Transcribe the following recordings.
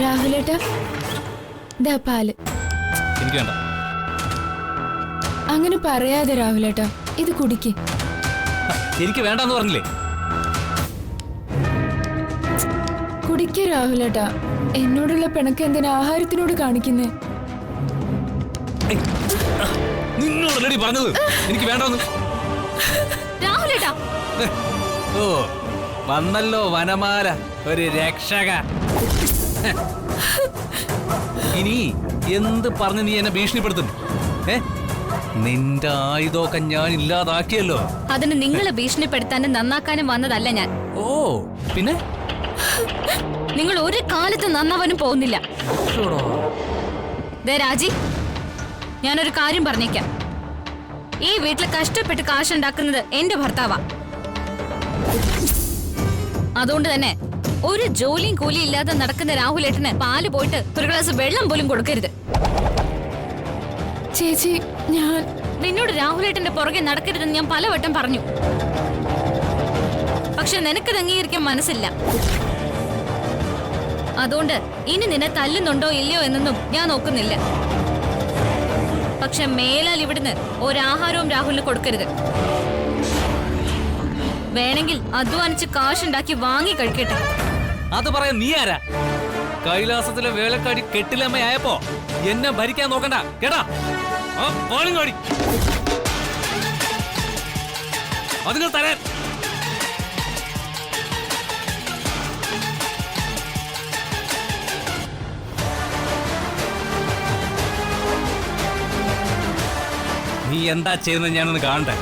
രാഹുലേട്ടാ, ദാ പാല്. എനിക്ക് വേണ്ട. അങ്ങനെ പറയാതെ രാഹുലേട്ടാ, ഇത് കുടിക്ക്. എനിക്ക് വേണ്ടെന്ന് പറഞ്ഞില്ലേ? കുടിക്ക രാഹുലേട്ടാ. എന്നോടുള്ള പിണക്ക് എന്തിനാ ആഹാരത്തിനോട് കാണിക്കുന്നേ? നിന്നോടല്ലടി പറഞ്ഞത് എനിക്ക് വേണ്ടെന്ന്. രാഹുലേട്ടാ, ഓ വന്നല്ലോ വനമാല, ഒരു രക്ഷക. ഇനി എന്ത് പറഞ്ഞ് നീ എന്നെ ഭീഷണിപ്പെടുത്തുന്നു? നിന്റെ ആയുധമൊക്കെ ഞാൻ ഇല്ലാതാക്കിയല്ലോ. അതിന് നിങ്ങളെ ഭീഷണിപ്പെടുത്താനും നന്നാക്കാനും വന്നതല്ല ഞാൻ. ഓ പിന്നെ? നിങ്ങൾ ഒരു കാലത്ത് നന്നാവാനും പോകുന്നില്ല. രാജി, ഞാനൊരു കാര്യം പറഞ്ഞേക്കാം. ഈ വീട്ടിൽ കഷ്ടപ്പെട്ട് കാശുണ്ടാക്കുന്നത് എന്റെ ഭർത്താവാ. അതുകൊണ്ട് തന്നെ ഒരു ജോലിയും കൂലിയും ഇല്ലാതെ നടക്കുന്ന രാഹുലേട്ടന് പാല് പോയിട്ട് ഒരു ഗ്ലാസ് വെള്ളം പോലും കൊടുക്കരുത്. ചേച്ചി, ഞാൻ നിന്നോട് രാഹുലേട്ടന്റെ പുറകെ നടക്കരുതെന്ന് ഞാൻ പലവട്ടം പറഞ്ഞു. പക്ഷെ നിനക്കത് അംഗീകരിക്കാൻ മനസ്സില്ല. അതുകൊണ്ട് ഇനി നിന്നെ തല്ലുന്നുണ്ടോ ഇല്ലയോ എന്നൊന്നും ഞാൻ നോക്കുന്നില്ല. പക്ഷെ മേലാൽ ഇവിടുന്ന് ഒരാഹാരവും രാഹുലിന് കൊടുക്കരുത്. വേണമെങ്കിൽ അധ്വാനിച്ച് കാശുണ്ടാക്കി വാങ്ങി കഴിക്കട്ടെ. അത് പറയാൻ നീ ആരാ? കൈലാസത്തിലെ വേലക്കാരി കെട്ടിലമ്മയായപ്പോ എന്നെ ഭരിക്കാൻ നോക്കണ്ട കേട്ടാ. അതുങ്ങൾ തരാൻ നീ എന്താ ചെയ്യുന്നത് ഞാനൊന്ന് കാണട്ടെ.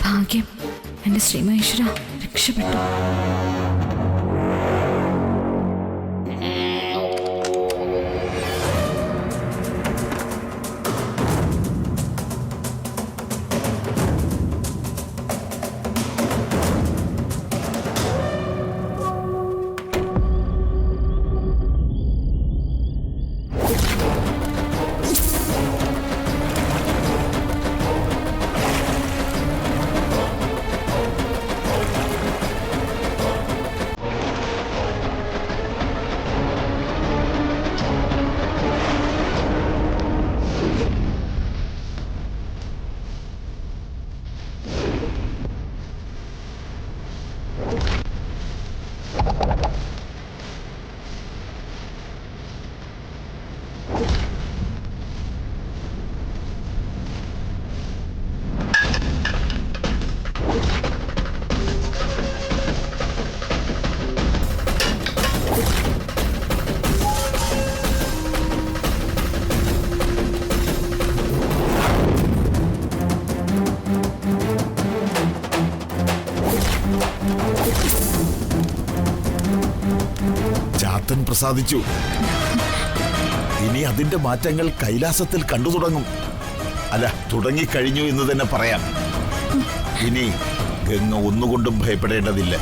ഭാഗ്യം, എന്റെ ശ്രീമഹേശ്വര രക്ഷപ്പെട്ടു. ചാത്തൻ പ്രസാദിച്ചു. ഇനി അതിന്റെ മാറ്റങ്ങൾ കൈലാസത്തിൽ കണ്ടു തുടങ്ങും. അല്ല, തുടങ്ങിക്കഴിഞ്ഞു എന്ന് തന്നെ പറയാം. ഇനി ഗംഗ ഒന്നുകൊണ്ടും ഭയപ്പെടേണ്ടതില്ല.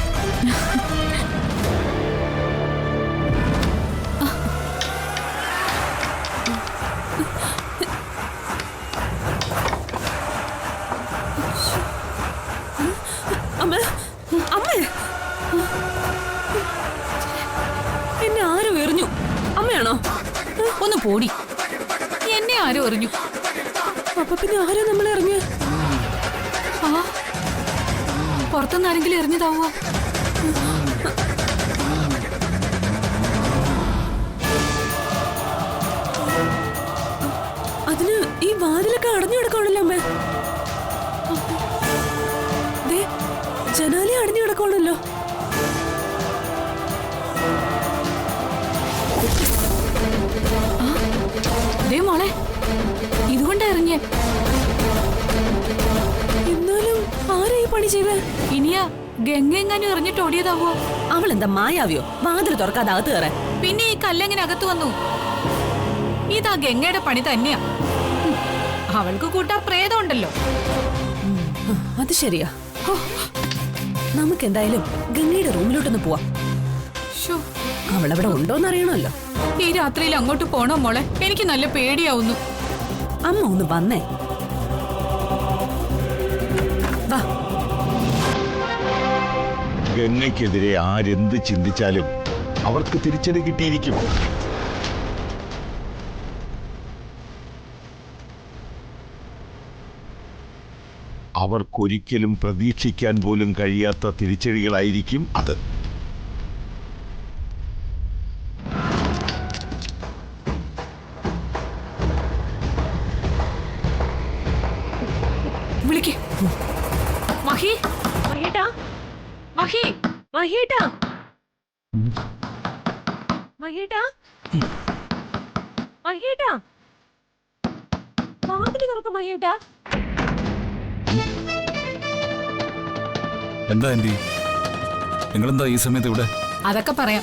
എന്നെ ആരും എറിഞ്ഞു? അമ്മയാണോ? ഒന്ന് പോടി. എന്നെ ആരോ ആരോ എറിഞ്ഞു. അപ്പൊ പിന്നെ ആരാ നമ്മൾ ഇറങ്ങിയ? ആ, പുറത്തുനിന്ന് ആരെങ്കിലും എറിഞ്ഞതാവോ? അതിന് ഈ വാതിലൊക്കെ അടഞ്ഞു കിടക്കണല്ലോ അമ്മേ. ദേ, ജനാലി അടഞ്ഞു കിടക്കണല്ലോ. ദേ മോളെ, ഇതുകൊണ്ടാ എറിഞ്ഞേ. എന്നാലും ആരാ ഈ പണി ചെയ്തേ? ഇനിയാ ഗംഗ എങ്ങാനും എറിഞ്ഞിട്ട് ഓടിയതാവോ? അവൾ എന്താ മായാവിയോ? വാതിൽ തുറക്കാതെ അകത്ത് കയറാൻ. പിന്നെ ഈ കല്ലെങ്ങനെ അകത്ത് വന്നു? ഇതാ ഗംഗയുടെ പണി തന്നെയാ. അവൾക്ക് കൂട്ടാ പ്രേതം ഉണ്ടല്ലോ. അത് ശരിയാ. നമുക്ക് എന്തായാലും ഗംഗയുടെ റൂമിലോട്ടൊന്ന് പോവാം. ശോ, അവളവിടെ ഉണ്ടോന്ന് അറിയണമല്ലോ. ഈ രാത്രിയിൽ അങ്ങോട്ട് പോണോ മോളെ? എനിക്ക് നല്ല പേടിയാവുന്നു. അമ്മ ഒന്ന് വന്നേ. വാ. ഗംഗയ്ക്കെതിരെ ആരെന്ത് ചിന്തിച്ചാലും അവർക്ക് തിരിച്ചടി കിട്ടിയിരിക്കും. അവർക്കൊരിക്കലും പ്രതീക്ഷിക്കാൻ പോലും കഴിയാത്ത തിരിച്ചടികളായിരിക്കും അത്. വിളിക്ക്. മഹി, മഹിയേട്ടാ, മഹി, മഹിയേട്ടാ, മഹിയേട്ടാ, മഹിയേട്ടാ, വാതില് തുറക്ക് മഹിയേട്ടാ. എന്താ ആന്റി, നിങ്ങളെന്താ ഈ സമയത്ത് ഇവിടെ? അതൊക്കെ പറയാം.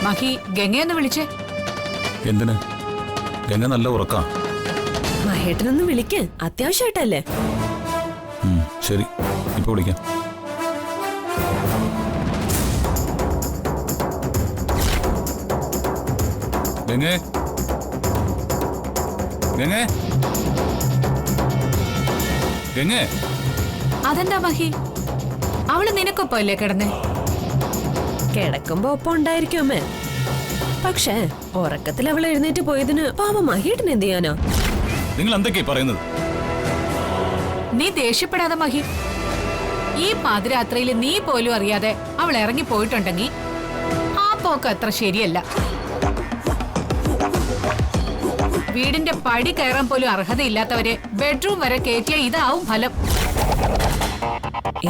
മഹി, ഗംഗയെന്ന് വിളിച്ചേ. എന്തിന്? ഗംഗ നല്ല ഉറക്കാ. മഹേട്ടനൊന്ന് വിളിക്ക്, അത്യാവശ്യമായിട്ടല്ലേ. ശരി, ഇപ്പൊ വിളിക്കാം. ഗംഗേ, ഗംഗേ, ഗംഗേ. അതെന്താ മഹി, അവള് നിനക്കൊപ്പം അല്ലേ കിടന്നേ? കിടക്കുമ്പോ ഒപ്പം ഉണ്ടായിരിക്കും അമ്മേ. പക്ഷേ ഉറക്കത്തിൽ അവൾ എഴുന്നേറ്റ് പോയതിന് പാവം മഹേട്ടൻ എന്ത് ചെയ്യാനോ? നിങ്ങൾ എന്തൊക്കെയാ പറയുന്നത്? നീ ദേഷ്യപ്പെടാതെ മഹി. ഈ പാതിരാത്രിയിൽ നീ പോലും അറിയാതെ അവൾ ഇറങ്ങി പോയിട്ടുണ്ടെങ്കിൽ ആ പോക്ക് അത്ര ശരിയല്ല. വീടിന്റെ പടി കയറാൻ പോലും അർഹതയില്ലാത്തവരെ ബെഡ്റൂം വരെ കയറ്റിയ ഇതാവും ഫലം.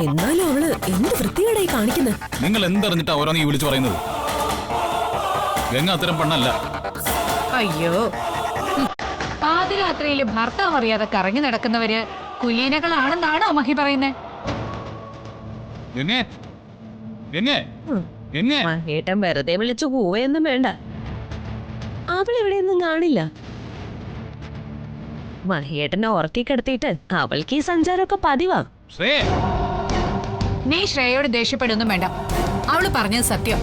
എന്നാലും അവള് എന്ത് വൃത്തികേടായി കാണിക്കുന്നത്. നിങ്ങൾ എന്തറിഞ്ഞിട്ടാ ഓരോന്ന് ഈ വിളിച്ചു പറയുന്നത്? ഗംഗ അത്തരം പെണ്ണല്ല. അയ്യോ, പാതിരാത്രിയിൽ ഭർത്താവ് അറിയാതെ കറങ്ങി നടക്കുന്നവര് കുലീനകളാണെന്നാണോ മഹി പറയുന്നേ? ഗംഗേ, ഗംഗേ, ഗംഗേ. മഹേട്ടൻ വെറുതെ വിളിച്ചു പോവയൊന്നും വേണ്ട. അവളെവിടെയൊന്നും കാണില്ല. മഹേട്ടനെ ഉറക്കി കിടത്തിയിട്ട് അവൾക്ക് ഈ സഞ്ചാരമൊക്കെ പതിവാ. ശ്രേയ, നീ ശ്രേയോട് ദേഷ്യപ്പെടുന്നും വേണ്ട. അവള് പറഞ്ഞത് സത്യം.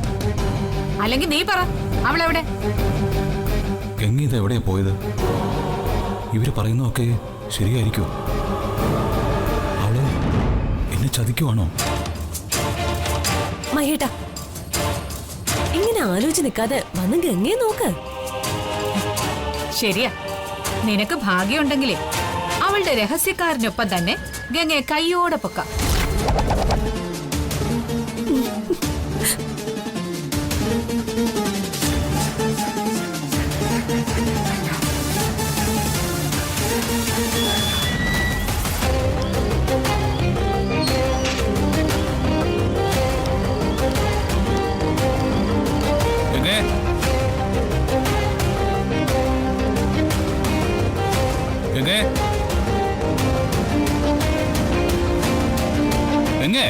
അല്ലെങ്കിൽ നീ പറ, അവളെവിടെ? ഗംഗ ഇത് എവിടെയാ പോയത്? ഇവര് പറയുന്നതൊക്കെ ശരിയായിരിക്കുമോ? അവള് എന്നെ ചതിക്കുവാണോ? മഹേട്ടാ, ഇങ്ങനെ ആലോചിച്ച് നിൽക്കാതെ വന്ന് ഗംഗയെ നോക്ക്. ശരിയാ, നിനക്ക് ഭാഗ്യമുണ്ടെങ്കിലേ അവളുടെ രഹസ്യക്കാരനൊപ്പം തന്നെ ഗംഗയെ കൈയോടെ പൊക്കാം. ഗംഗേ, ഗംഗേ, ഗംഗേ.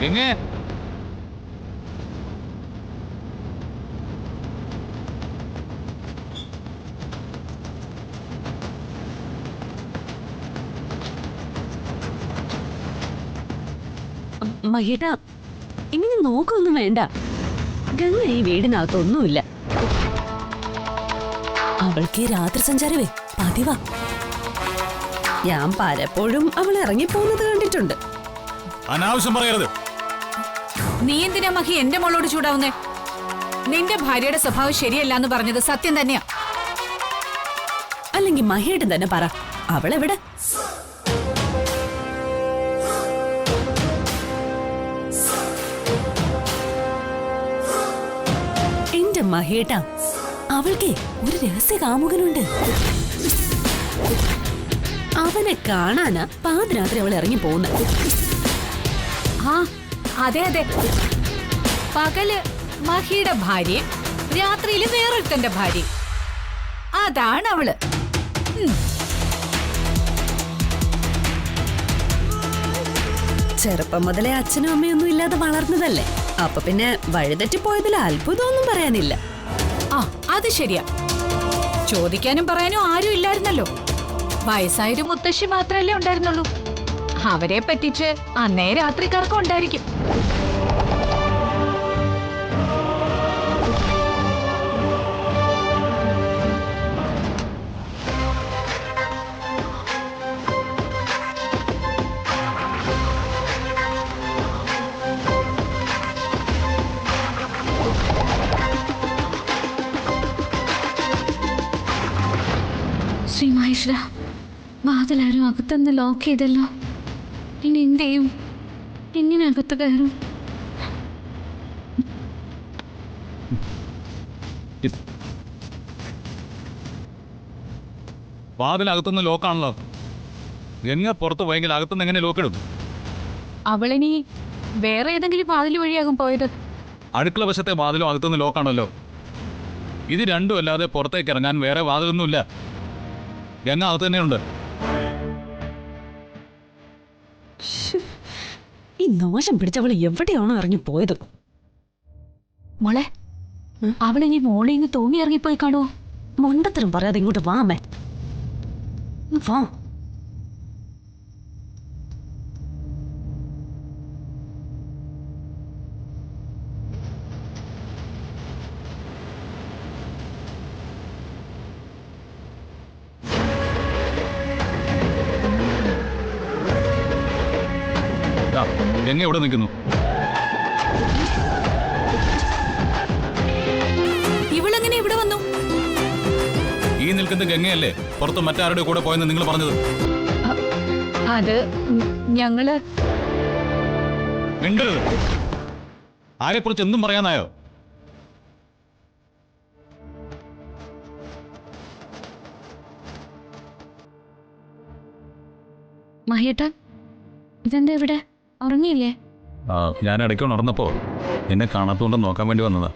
ഗംഗേ, മഹേട്ടാ, ഇങ്ങനെ നോക്കൊന്നും വേണ്ട. ഗംഗ ഈ വീടിനകത്തൊന്നുമില്ല. അവൾക്ക് ഈ രാത്രി സഞ്ചാരമേ പതിവാ. ഞാൻ പലപ്പോഴും അവൾ ഇറങ്ങിപ്പോകുന്നത് കണ്ടിട്ടുണ്ട്. അനാവശ്യം പറയരുത്. നീ എന്തിനാ മഹി എന്റെ മോളോട് ചൂടാവുന്നേ? നിന്റെ ഭാര്യയുടെ സ്വഭാവം ശരിയല്ല എന്ന് പറഞ്ഞത് സത്യം തന്നെയാ. അല്ലെങ്കിൽ മഹിയേട്ടൻ തന്നെ പറ, അവളെവിടെ? എന്റെ മഹിയേട്ട, അവൾക്ക് ഒരു രഹസ്യ കാമുകനുണ്ട്. അവനെ കാണാനാ പാതിരാത്രി അവൾ ഇറങ്ങി പോകുന്ന. ആ അതെ അതെ, പകല് മഹിയുടെ ഭാര്യ, രാത്രിയില് വേറൊരുത്തന്റെ ഭാര്യ. അതാണ് അവള്. ചെറുപ്പം മുതലേ അച്ഛനും അമ്മയൊന്നും ഇല്ലാതെ വളർന്നതല്ലേ, അപ്പൊ പിന്നെ വഴിതെറ്റി പോയതിൽ അത്ഭുതമൊന്നും പറയാനില്ല. ആ അത് ശരിയാ. ചോദിക്കാനും പറയാനും ആരും ഇല്ലായിരുന്നല്ലോ. വയസ്സായൊരു മുത്തശ്ശി മാത്രല്ലേ ഉണ്ടായിരുന്നുള്ളൂ. അവരെ പറ്റിച്ച് അന്നേ രാത്രിക്കാർക്കും ഉണ്ടായിരിക്കും. ശ്രീ മഹേശ്വര, വാതിലാരും അകത്തുനിന്ന് ലോക്ക് ചെയ്തല്ലോ. ഇനി എന്ത് ചെയ്യും? എങ്ങനെ അകത്ത് കയറും? വാതിലകത്തുനിന്ന് ലോക്കാണല്ലോ. എങ്ങനെ പുറത്ത് പോയെങ്കിൽ അകത്തുനിന്ന് എങ്ങനെ ലോക്കിടും? അവളിനി വേറെ ഏതെങ്കിലും വാതിൽ വഴിയാകും പോയത്. അടുക്കള വശത്തെ വാതിലും അകത്തുനിന്ന് ലോക്കാണല്ലോ. ഇത് രണ്ടും അല്ലാതെ പുറത്തേക്ക് ഇറങ്ങാൻ വേറെ വാതിലൊന്നുമില്ല. ഗംഗ അകത്ത് തന്നെയുണ്ട്. ഈ നാശം പിടിച്ചവള് എവിടെയാണോ ഇറങ്ങി പോയത്? മോളെ, അവളിനി മോളിൽ നിന്ന് തൂങ്ങി ഇറങ്ങിപ്പോയി കാണുമോ? മണ്ടത്തരം പറയാതെ ഇങ്ങോട്ട് വാ അമ്മേ, വാ. ഗംഗ എവിടെ നിൽക്കുന്നു? ഇവളെങ്ങനെ ഇവിടെ വന്നു? ഈ നിൽക്കുന്ന ഗംഗയല്ലേ പുറത്ത് മറ്റാരുടെ കൂടെ പോയെന്ന് നിങ്ങൾ പറഞ്ഞത്? അത് ഞങ്ങള് മിണ്ടരുത്. ആരെക്കുറിച്ച് എന്തും പറയാനായോ? മഹിയേട്ടാ, ഇതെന്താ ഇവിടെ? ഉറങ്ങിയില്ലേ? ഞാൻ ഇടയ്ക്ക് ഉണർന്നപ്പോ എന്നെ കാണാത്തോണ്ട് നോക്കാൻ വേണ്ടി വന്നതാ.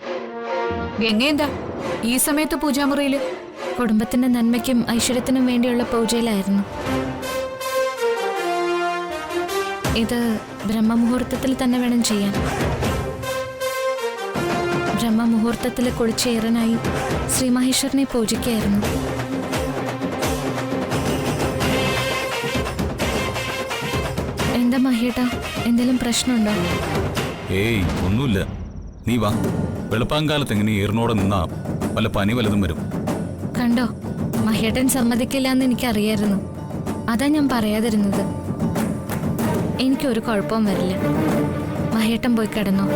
ഗംഗ എന്താ ഈ സമയത്ത് പൂജാമുറിയില്? കുടുംബത്തിന്റെ നന്മയ്ക്കും ഐശ്വര്യത്തിനും വേണ്ടിയുള്ള പൂജയിലായിരുന്നു. ഇത് ബ്രഹ്മമുഹൂർത്തത്തിൽ തന്നെ വേണം ചെയ്യാൻ. ബ്രഹ്മമുഹൂർത്തത്തിൽ കുളിച്ചേറനായി ശ്രീ മഹേശ്വരനെ പൂജിക്കായിരുന്നു. എന്താ മഹിയേട്ടാ, എന്തെങ്കിലും പ്രശ്നമുണ്ടോ? ഏയ് ഒന്നുമില്ല. നീ വാ. വെളുപ്പാങ്കാലത്ത് എങ്ങനെ ഈറിനോടെ നിന്നാ വല്ല പനി വല്ലതും വരും. കണ്ടോ, മഹിയേട്ടൻ സമ്മതിക്കില്ല എന്ന് എനിക്കറിയായിരുന്നു. അതാ ഞാൻ പറയാതിരുന്നത്. എനിക്കൊരു കുഴപ്പവും വരില്ല. മഹിയേട്ടൻ പോയി കിടന്നോ.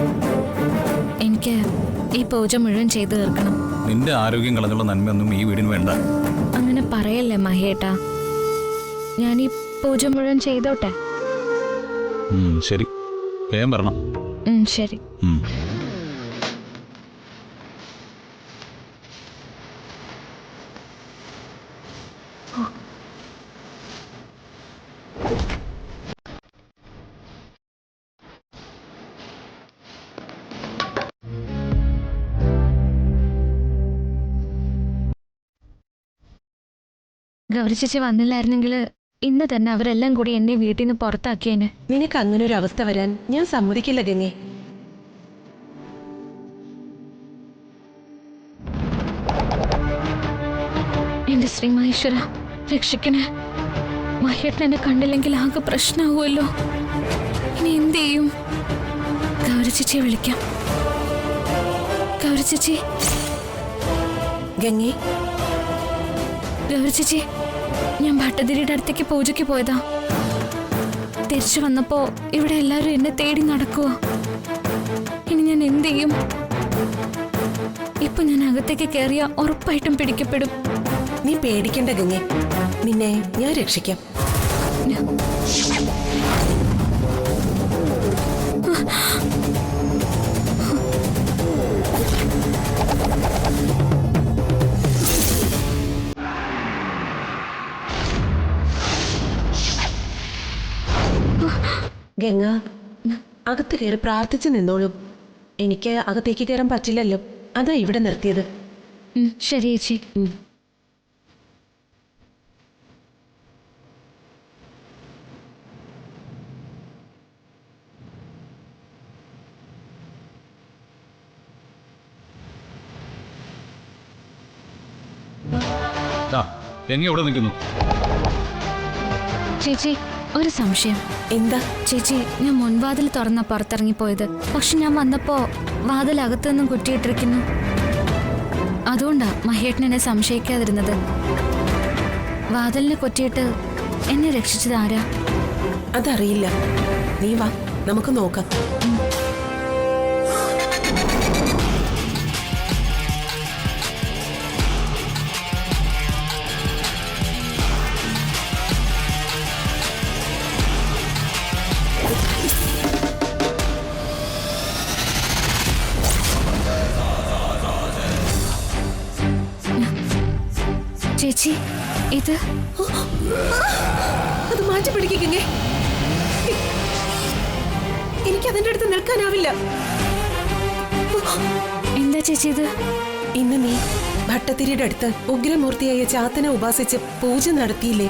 എനിക്ക് ഈ പൂജ മുഴുവൻ ചെയ്തു തീർക്കണം. നിന്റെ ആരോഗ്യം കളഞ്ഞുള്ള നന്മയൊന്നും ഈ വീടിന് വേണ്ട. അങ്ങനെ പറയല്ലേ മഹിയേട്ടാ. ഞാൻ ഈ പൂജ മുഴുവൻ ചെയ്തോട്ടെ? ശരി, വേഗം വരണം. ശരി. ഗൗരി ചേച്ചി വന്നില്ലായിരുന്നെങ്കിൽ ഇന്ന് തന്നെ അവരെല്ലാം കൂടി എന്നെ വീട്ടിൽ നിന്ന് പുറത്താക്കിയേനെ. നിനക്ക് അങ്ങനെ ഒരു അവസ്ഥ വരാൻ ഞാൻ സമ്മതിക്കില്ല ഗംഗേ. എന്റെ ശ്രീ മഹേശ്വര, രക്ഷിക്കണേ. മഹേട്ടൻ എന്നെ കണ്ടില്ലെങ്കിൽ ആകെ പ്രശ്നമാകുമല്ലോ. ഇനി എന്ത് ചെയ്യും? ഗൗരി ചേച്ചിയെ വിളിക്കാം. ഗൗരി ചേച്ചി, ഗംഗേ, ഗൗരി ചേച്ചി. ഞാൻ ഭട്ടതിരിയുടെ അടുത്തേക്ക് പൂജയ്ക്ക് പോയതാ. തിരിച്ചു വന്നപ്പോ ഇവിടെ എല്ലാരും എന്നെ തേടി നടക്കുക. ഇനി ഞാൻ എന്ത് ചെയ്യും? ഇപ്പൊ ഞാൻ അകത്തേക്ക് കയറിയ ഉറപ്പായിട്ടും പിടിക്കപ്പെടും. നീ പേടിക്കണ്ട ഗംഗെ, നിന്നെ ഞാൻ രക്ഷിക്കാം. ഗംഗ, അകത്ത് കയറി പ്രാർത്ഥിച്ചു നിന്നോളൂ. എനിക്ക് അകത്തേക്ക് കയറാൻ പറ്റില്ലല്ലോ, അതാ ഇവിടെ നിർത്തിയത്. ശരി ചേച്ചി. എങ്ങനെ ഇവിടെ നിൽക്കുന്നു? ചേച്ചി, ഒരു സംശയം. എന്താ? ചേച്ചി, ഞാൻ മുൻവാതിൽ തുറന്ന പുറത്തിറങ്ങിപ്പോയത്. പക്ഷെ ഞാൻ വന്നപ്പോ വാതിൽ അകത്തു നിന്നും കുറ്റിയിട്ടിരിക്കുന്നു. അതുകൊണ്ടാ മഹേട്ടനെ സംശയിക്കാതിരുന്നത്. വാതിലിന് കുറ്റിയിട്ട് എന്നെ രക്ഷിച്ചത് ആരാ? അതറിയില്ല. നീ വാ, നമുക്ക് നോക്കാം. ചേച്ചി, ഇത് അത് മാറ്റി പിടിക്കേ. എനിക്ക് അതിന്റെ അടുത്ത് നിൽക്കാനാവില്ല. എന്താ ചേച്ചി ഇത്? ഇന്ന് നീ ഭട്ടതിരിയുടെ അടുത്ത് ഉഗ്രമൂർത്തിയായ ചാത്തനെ ഉപാസിച്ച് പൂജ നടത്തിയില്ലേ?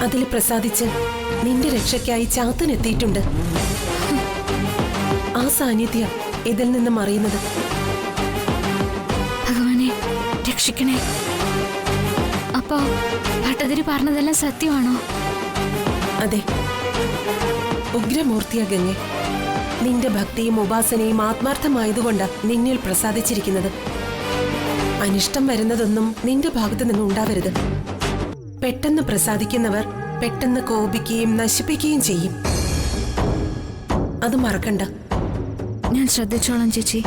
അതിൽ പ്രസാദിച്ച് നിന്റെ രക്ഷയ്ക്കായി ചാത്തൻ എത്തിയിട്ടുണ്ട്. ആ സാന്നിധ്യ ഇതിൽ നിന്നും അറിയുന്നത്. ഭഗവാനെ രക്ഷിക്കണേ. അപ്പോ ഭട്ടതിരി പറഞ്ഞതെല്ലാം സത്യമാണോ? അതെ, ഉഗ്രമൂർത്തിയ ഗംഗെ, നിന്റെ ഭക്തിയും ഉപാസനയും ആത്മാർത്ഥമായതുകൊണ്ട് നിന്നിൽ പ്രസാദിച്ചിരിക്കുന്നത്. അനിഷ്ടം വരുന്നതൊന്നും നിന്റെ ഭാഗത്തു നിന്നും ഉണ്ടാവരുത്. പെട്ടെന്ന് പ്രസാദിക്കുന്നവർ പെട്ടെന്ന് കോപിക്കുകയും നശിപ്പിക്കുകയും ചെയ്യും. അത് മറക്കണ്ട. ഞാൻ ശ്രദ്ധിച്ചോളാം ചേച്ചി.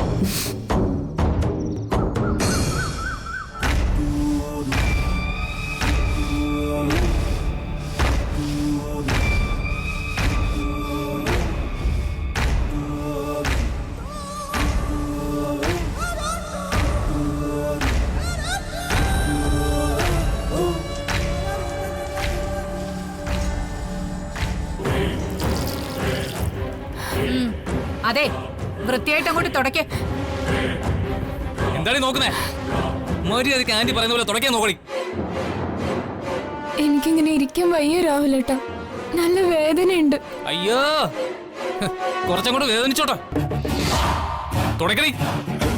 അതെ, വൃത്തിയായിട്ട് അങ്ങോട്ട് തുടക്കേ. എന്താണ് നോക്കുന്നേ? മര്യാദയ്ക്ക് ആന്റി പറയുന്ന പോലെ തുടക്കാൻ നോക്കണി. എനിക്കിങ്ങനെ ഇരിക്കാൻ വയ്യ രാഹുലേട്ടാ, നല്ല വേദനയുണ്ട്. അയ്യോ, കുറച്ചങ്ങോട്ട് വേദനിച്ചോട്ടെ. തുടക്കണി.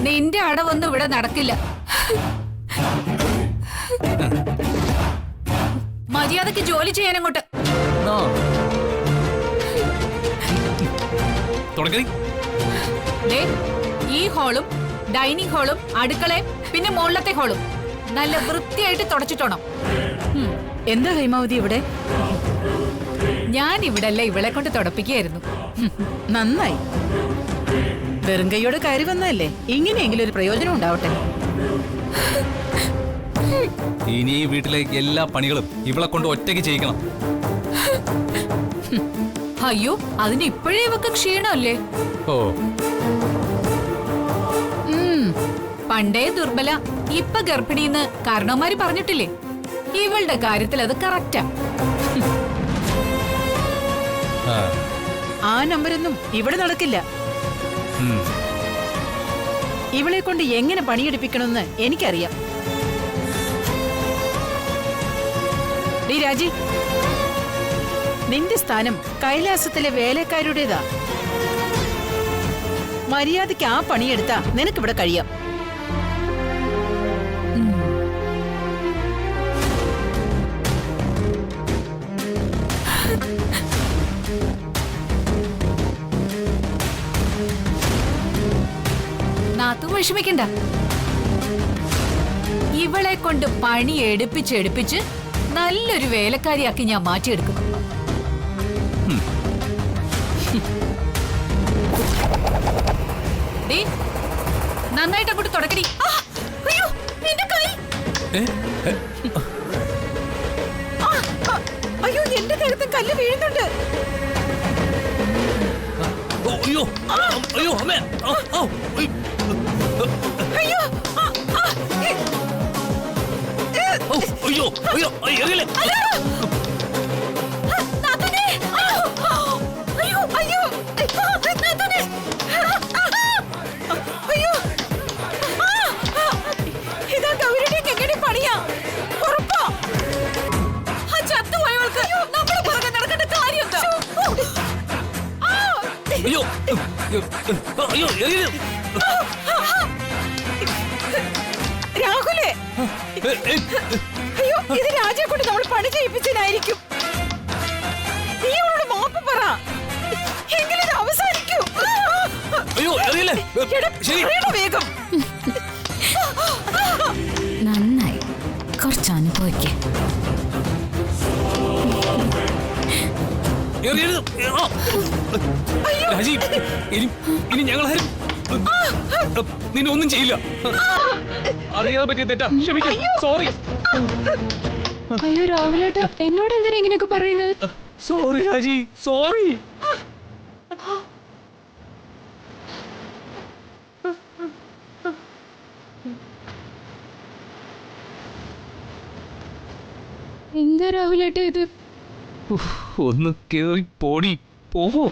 നിന്റെ അടവൊന്നും ഇവിടെ നടക്കില്ല. മര്യാദക്ക് ജോലി ചെയ്യാൻ അങ്ങോട്ട്. തുടക്കണി. ഈ ഹാളും ഡൈനിങ് ഹാളും അടുക്കളയും പിന്നെ മുകളിലത്തെ ഹാളും നല്ല വൃത്തിയായിട്ട് തുടച്ചിട്ടോണം. എന്താ ഹൈമാവതി ഇവിടെ? ഞാൻ ഇവിടെ അല്ല, ഇവളെ കൊണ്ട് തുടപ്പിക്കുകയായിരുന്നു. നന്നായി. വെറും കൈയോടെ കയറി വന്നതല്ലേ, ഇങ്ങനെയെങ്കിലും ഒരു പ്രയോജനം ഉണ്ടാവട്ടെ. ഇനി ഈ വീട്ടിലെ എല്ലാ പണികളും ഇവളെ കൊണ്ട് ഒറ്റയ്ക്ക് ചെയ്യിക്കണം. അയ്യോ, അതിന് ഇപ്പോഴേ ഇവക്ക് ക്ഷീണമല്ലേ? ഓ, പണ്ടേ ദുർബല, ഇപ്പൊ ഗർഭിണിന്ന് കാരണവന്മാര് പറഞ്ഞിട്ടില്ലേ? ഇവളുടെ കാര്യത്തിൽ അത് കറക്റ്റാ. ആ നമ്പരൊന്നും ഇവിടെ നടക്കില്ല. ഇവളെ കൊണ്ട് എങ്ങനെ പണിയെടുപ്പിക്കണമെന്ന് എനിക്കറിയാം. ഡി രാജി, നിന്റെ സ്ഥാനം കൈലാസത്തിലെ വേലക്കാരുടേതാ. മര്യാദയ്ക്ക് ആ പണിയെടുത്താ നിനക്കിവിടെ കഴിയാം. നാത്തും വിഷമിക്കണ്ട. ഇവളെ കൊണ്ട് പണി എടുപ്പിച്ച് നല്ലൊരു വേലക്കാരിയാക്കി ഞാൻ മാറ്റിയെടുക്കും. ഡീ, നന്നായിട്ട് അങ്ങോട്ട് തുടക്കടി. അയ്യോ, എന്റെ കൈ. അയ്യോ, എന്റെ കഴുത്തും കല്ല് വീഴുന്നുണ്ട്. അയ്യോ അയ്യോ അമ്മേ അയ്യോ, അയ്യോ അയ്യോ എറിയല്ലേ അയ്യോ, അയ്യോ, അയ്യോ, ഇതാ ഗൗരിക്ക് എങ്ങനെ പണിയാ? ഉറപ്പാ ആ ചത്തുപോയവൾക്ക് നമ്മുടെ പുറകെ നടക്കേണ്ട കാര്യം എന്താ? അയ്യോ അയ്യോ എറിയല്ലേ രാഹുലേ, അയ്യോ, ഇത് രാജയെ കൊണ്ട് നമ്മൾ പണി ചെയ്യിപ്പിച്ചതായിരിക്കും. നീ അവളോട് മാപ്പ് പറ, എങ്കിലും ഇത് അവസാനിക്കൂ. അയ്യോ എറിയല്ലേ എടാ, ശരി പറയടാ വേഗം. നന്നായി, കുറച്ച് അനുഭവിക്കേ. എറിയരുത് രാജി, ഇനി ഞങ്ങളാരും നിന്നെ ഒന്നും ചെയ്യില്ല. അറിയാതെ പറ്റിയ തെറ്റാ, ക്ഷമിക്കും. സോറി. അയ്യോ രാവിലേട്ടാ, എന്നോട് എന്തിനാ ഇങ്ങനെയൊക്കെ പറയുന്നത്? സോറി രാജി, സോറി. എന്താ രാവിലേട്ടാ ഇത്? ഒന്ന് കേറി പോടി, പോവോ.